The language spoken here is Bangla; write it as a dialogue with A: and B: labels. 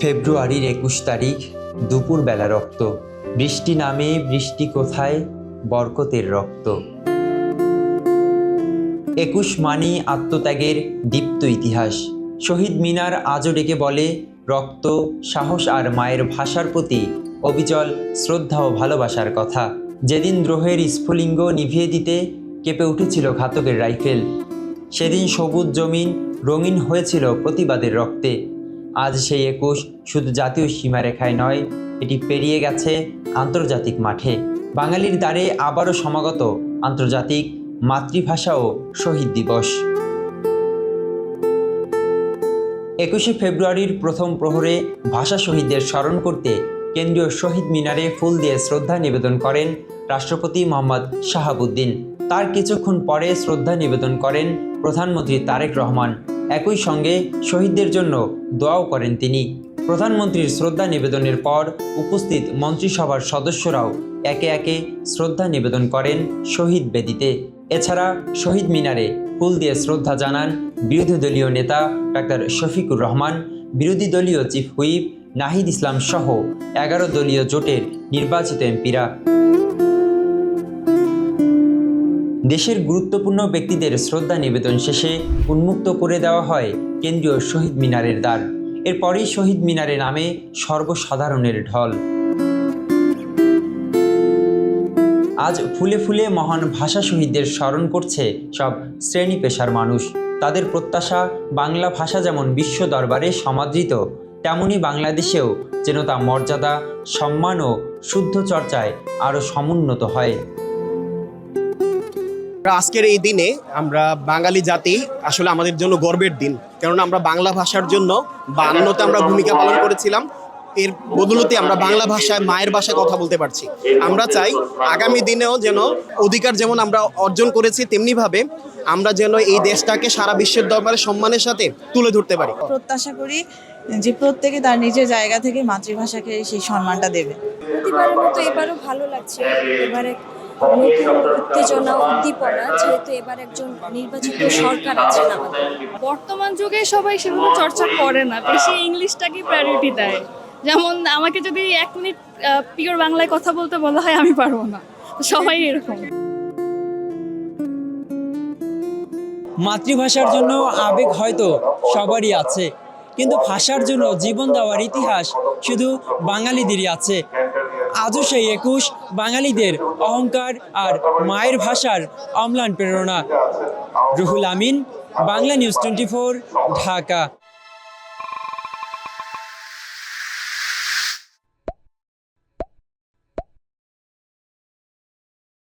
A: ফেব্রুয়ারির ২১ তারিখ দুপুরবেলা রক্ত, বৃষ্টি নামে বৃষ্টি কোথায়, বরকতের রক্ত। ২১ মানি আত্মত্যাগের দীপ্ত ইতিহাস। শহীদ মিনার আজও ডেকে বলে রক্ত, সাহস আর মায়ের ভাষার প্রতি অবিচল শ্রদ্ধা ও ভালোবাসার কথা। যেদিন দ্রোহের স্ফুলিঙ্গ নিভিয়ে দিতে কেঁপে উঠেছিল ঘাতকের রাইফেল, সেদিন সবুজ জমিন রঙিন হয়েছিল প্রতিবাদের রক্তে। আজ সেই ২১ শুধু জাতীয় সীমারেখায় নয়, এটি পেরিয়ে গেছে আন্তর্জাতিক মাঠে। বাঙালির দ্বারে আবারও সমাগত আন্তর্জাতিক মাতৃভাষা ও শহীদ দিবস। ২১শে ফেব্রুয়ারির প্রথম প্রহরে ভাষা শহীদদের স্মরণ করতে কেন্দ্রীয় শহীদ মিনারে ফুল দিয়ে শ্রদ্ধা নিবেদন করেন রাষ্ট্রপতি মোহাম্মদ শাহাবুদ্দিন। তার কিছুক্ষণ পরে শ্রদ্ধা নিবেদন করেন প্রধানমন্ত্রী তারেক রহমান। একই সঙ্গে শহীদদের জন্য দোয়াও করেন তিনি। প্রধানমন্ত্রীর শ্রদ্ধা নিবেদনের পর উপস্থিত মন্ত্রিসভার সদস্যরাও একে একে শ্রদ্ধা নিবেদন করেন শহীদ বেদিতে। এছাড়া শহীদ মিনারে ফুল দিয়ে শ্রদ্ধা জানান বিরোধী দলীয় নেতা ডাক্তার শফিকুর রহমান, বিরোধী দলীয় চিফ হুইপ নাহিদ ইসলাম সহ ১১ দলীয় জোটের নির্বাচিত এমপিরা। দেশের গুরুত্বপূর্ণ ব্যক্তিদের শ্রদ্ধা নিবেদন শেষে উন্মুক্ত করে দেওয়া হয় কেন্দ্রীয় শহীদ মিনারের দ্বার। এরপরই শহীদ মিনারে নামে সর্বসাধারণের ঢল। আজ ফুলে ফুলে মহান ভাষা শহীদদের স্মরণ করছে সব শ্রেণী পেশার মানুষ। তাদের প্রত্যাশা বাংলা ভাষা যেমন বিশ্ব দরবারে সমাদৃত, তেমনি বাংলাদেশেও যেন তা মর্যাদা, সম্মান ও শুদ্ধ চর্চায় আরও সমুন্নত হয়।
B: আজকের এই দিনে আমরা বাঙালি জাতি আসলে আমাদের জন্য গর্বের দিন, কেননা আমরা বাংলা ভাষার জন্য ৫২তে আমরা ভূমিকা পালন করেছিলাম। এর বদৌলতে আমরা বাংলা ভাষায়, মায়ের ভাষায় কথা বলতে পারছি। আমরা চাই আগামী দিনেও যেন অধিকার যেমন আমরা অর্জন করেছি, তেমনিভাবে আমরা যেন এই দেশটাকে সারা বিশ্বের দরবারে সম্মানের সাথে তুলে ধরতে পারি।
C: প্রত্যাশা করি যে প্রত্যেকে তার নিজের জায়গা থেকে মাতৃভাষাকে সেই সম্মানটা দেবে।
D: প্রতিবারের মতো এবারও ভালো লাগছে। এবারে নতুন উত্তেজনা, উদ্দীপনা, যেহেতু এবার একজন নির্বাচিত সরকার আছেন আমাদের।
E: বর্তমান যুগে সবাই সেগুলো চর্চা করে না, বেশি ইংলিশটাকে প্রায়োরিটি দেয়। যেমন আমাকে যদি ১ মিনিট পিওর বাংলায় কথা বলতে বলা হয়, আমি পারবো না। সবাই এরকম।
F: মাতৃভাষার জন্য আবেগ হয়তো সবারই আছে, কিন্তু ভাষার জন্য জীবন দেওয়ার ইতিহাস শুধু বাঙালিদেরই আছে। আজও সেই ২১ বাঙালিদের অহংকার আর মায়ের ভাষার অম্লান প্রেরণা। রুহুল আমিন, বাংলা নিউজ 24, ঢাকা।